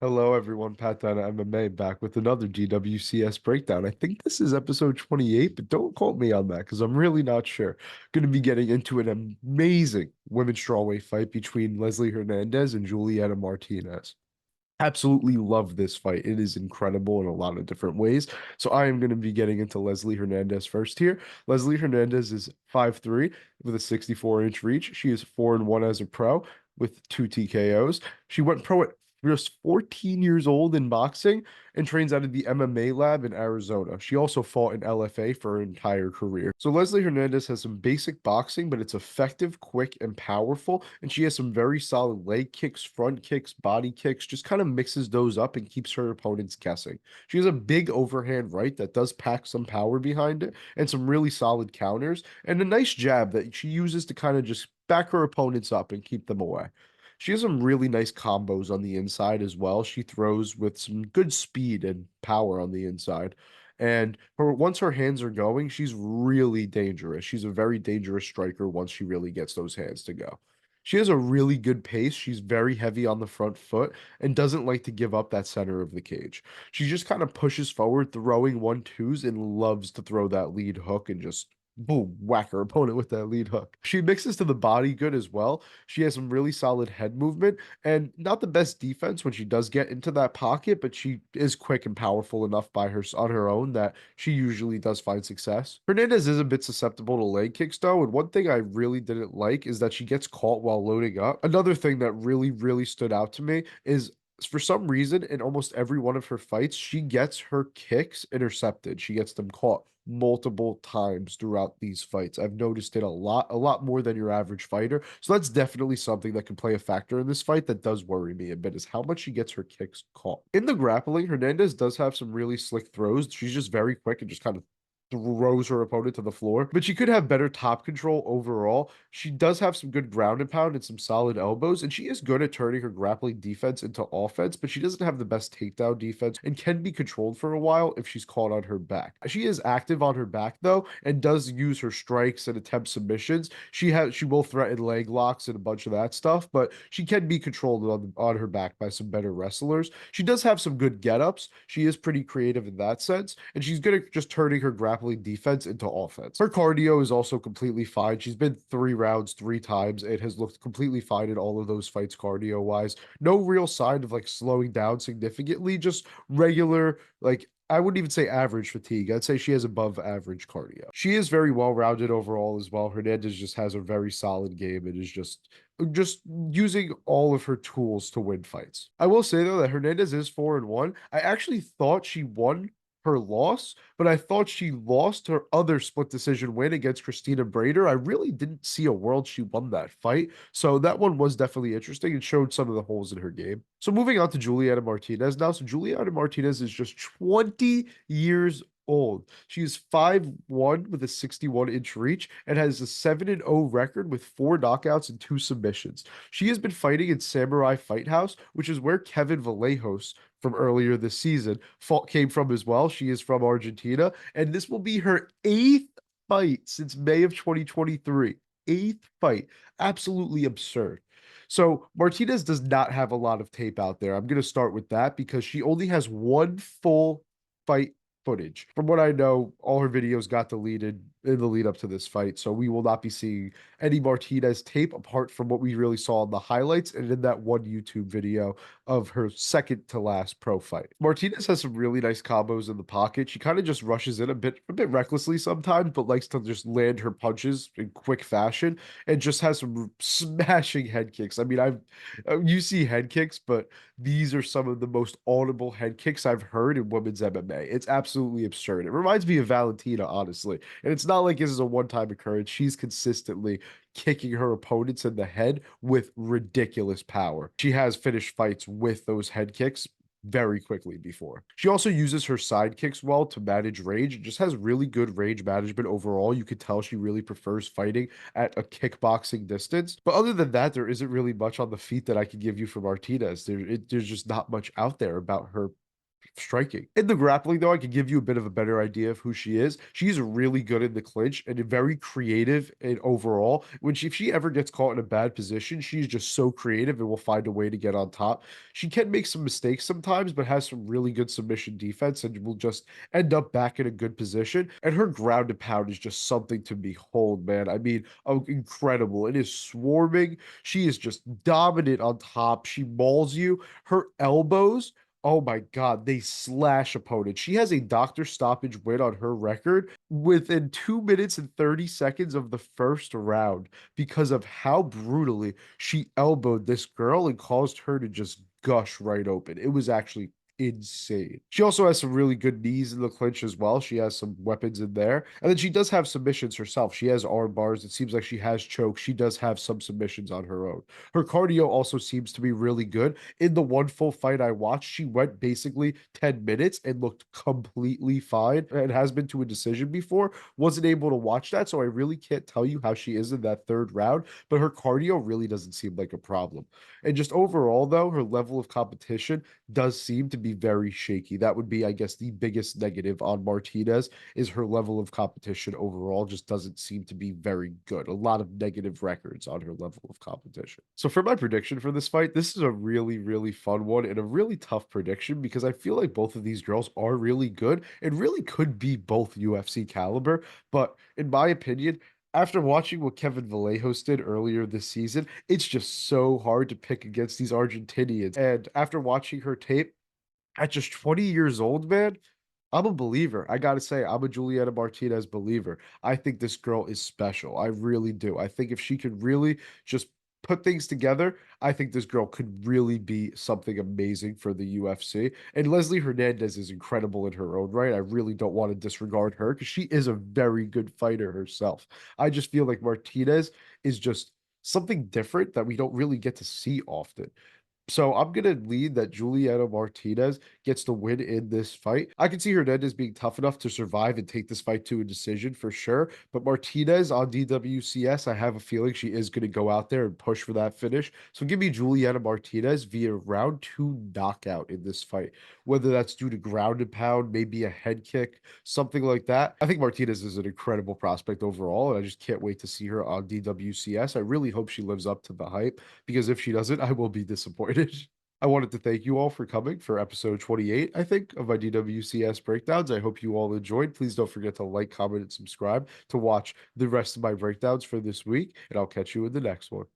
Hello, everyone. Pat Down MMA back with another DWCS breakdown. I think this is episode 28, but don't quote me on that because I'm really not sure. Going to be getting into an amazing women's strawweight fight between Leslie Hernandez and Julieta Martinez. Absolutely love this fight. It is incredible in a lot of different ways. So I am going to be getting into Leslie Hernandez first here. Leslie Hernandez is 5'3" with a 64-inch reach. She is 4-1 as a pro with two TKOs. She went pro at just 14 years old in boxing and trains out of the MMA lab in Arizona. She also fought in LFA for her entire career. So Leslie Hernandez has some basic boxing, but it's effective, quick, and powerful. And she has some very solid leg kicks, front kicks, body kicks, just kind of mixes those up and keeps her opponents guessing. She has a big overhand right that does pack some power behind it and some really solid counters and a nice jab that she uses to kind of just back her opponents up and keep them away. She has some really nice combos on the inside as well. She throws with some good speed and power on the inside. And once her hands are going, she's really dangerous. She's a very dangerous striker once she really gets those hands to go. She has a really good pace. She's very heavy on the front foot and doesn't like to give up that center of the cage. She just kind of pushes forward, throwing 1-2s, and loves to throw that lead hook and just boom, whack her opponent with that lead hook. She mixes to the body good as well. She has some really solid head movement and not the best defense when she does get into that pocket, but she is quick and powerful enough by her on her own that she usually does find success. Hernandez is a bit susceptible to leg kicks though, and one thing I really didn't like is that she gets caught while loading up. Another thing that really stood out to me is for some reason in almost every one of her fights, she gets her kicks intercepted. She gets them caught multiple times throughout these fights. I've noticed it a lot more than your average fighter. So that's definitely something that can play a factor in this fight that does worry me a bit is how much she gets her kicks caught. In the grappling, Hernandez does have some really slick throws. She's just very quick and just kind of throws her opponent to the floor, but she could have better top control overall. She does have some good ground and pound and some solid elbows, and she is good at turning her grappling defense into offense, but she doesn't have the best takedown defense and can be controlled for a while if she's caught on her back. She is active on her back though, and does use her strikes and attempt submissions. She will threaten leg locks and a bunch of that stuff, but she can be controlled on her back by some better wrestlers. She does have some good get-ups. She is pretty creative in that sense, and she's good at just turning her grappling defense into offense. Her cardio is also completely fine. She's been 3 rounds 3 times. It has looked completely fine in all of those fights cardio wise. No real sign of like slowing down significantly, just regular, like I wouldn't even say average fatigue. I'd say she has above average cardio. She is very well rounded overall as well. Hernandez just has a very solid game and is just using all of her tools to win fights. I will say though that Hernandez is 4-1. I actually thought she won her loss, but I thought she lost her other split decision win against Christina Brader. I really didn't see a world she won that fight. So that one was definitely interesting and showed some of the holes in her game. So moving on to Julieta Martinez now. So Julieta Martinez is just 20 years old. She is 5'1" with a 61-inch reach and has a 7-0 record with 4 knockouts and 2 submissions. She has been fighting in Samurai Fight House, which is where Kevin Vallejos from earlier this season came from as well. She is from Argentina, and this will be her eighth fight since May of 2023. Eighth fight. Absolutely absurd. So Martinez does not have a lot of tape out there. I'm going to start with that because she only has one full fight footage. From what I know, all her videos got deleted in the lead up to this fight, so we will not be seeing any Martinez tape apart from what we really saw in the highlights and in that one YouTube video of her second to last pro fight. Martinez has some really nice combos in the pocket. She kind of just rushes in a bit recklessly sometimes, but likes to just land her punches in quick fashion and just has some smashing head kicks. I mean, you see head kicks, but these are some of the most audible head kicks I've heard in women's MMA. It's absolutely absurd. It reminds me of Valentina, honestly. And it's not like this is a one-time occurrence. She's consistently kicking her opponents in the head with ridiculous power. She has finished fights with those head kicks very quickly before. She also uses her side kicks well to manage range and just has really good range management overall. You could tell she really prefers fighting at a kickboxing distance. But other than that, there isn't really much on the feet that I can give you for Martinez. There's just not much out there about her striking. In the grappling, though, I could give you a bit of a better idea of who she is. She's really good in the clinch and very creative and overall. If she ever gets caught in a bad position, she's just so creative and will find a way to get on top. She can make some mistakes sometimes, but has some really good submission defense and will just end up back in a good position. And her ground and pound is just something to behold, man. I mean, oh, incredible. It is swarming. She is just dominant on top. She mauls you. Her elbows, oh my God, they slash opponents. She has a doctor stoppage win on her record within 2 minutes and 30 seconds of the first round because of how brutally she elbowed this girl and caused her to just gush right open. It was actually insane. She also has some really good knees in the clinch as well. She has some weapons in there. And then she does have submissions herself. She has arm bars. It seems like she has chokes. She does have some submissions on her own. Her cardio also seems to be really good. In the one full fight I watched, she went basically 10 minutes and looked completely fine and has been to a decision before. Wasn't able to watch that, so I really can't tell you how she is in that third round, but her cardio really doesn't seem like a problem. And just overall, though, her level of competition does seem to be very shaky. That would be, I guess, the biggest negative on Martinez is her level of competition overall just doesn't seem to be very good. A lot of negative records on her level of competition. So for my prediction for this fight, this is a really, really fun one and a really tough prediction because I feel like both of these girls are really good and really could be both UFC caliber. But in my opinion, after watching what Kevin Vallejos did earlier this season, it's just so hard to pick against these Argentinians. And after watching her tape, at just 20 years old, man, I'm a believer. I gotta say, I'm a Julieta Martinez believer. I think this girl is special. I really do. I think if she could really just put things together, I think this girl could really be something amazing for the UFC. And Leslie Hernandez is incredible in her own right. I really don't want to disregard her because she is a very good fighter herself. I just feel like Martinez is just something different that we don't really get to see often. So I'm gonna lead that Julieta Martinez gets the win in this fight. I can see Hernandez being tough enough to survive and take this fight to a decision for sure. But Martinez on DWCS, I have a feeling she is gonna go out there and push for that finish. So give me Julieta Martinez via round two knockout in this fight. Whether that's due to ground and pound, maybe a head kick, something like that. I think Martinez is an incredible prospect overall, and I just can't wait to see her on DWCS. I really hope she lives up to the hype because if she doesn't, I will be disappointed. I wanted to thank you all for coming for episode 28, I think, of my DWCS breakdowns. I hope you all enjoyed. Please don't forget to like, comment, and subscribe to watch the rest of my breakdowns for this week, and I'll catch you in the next one.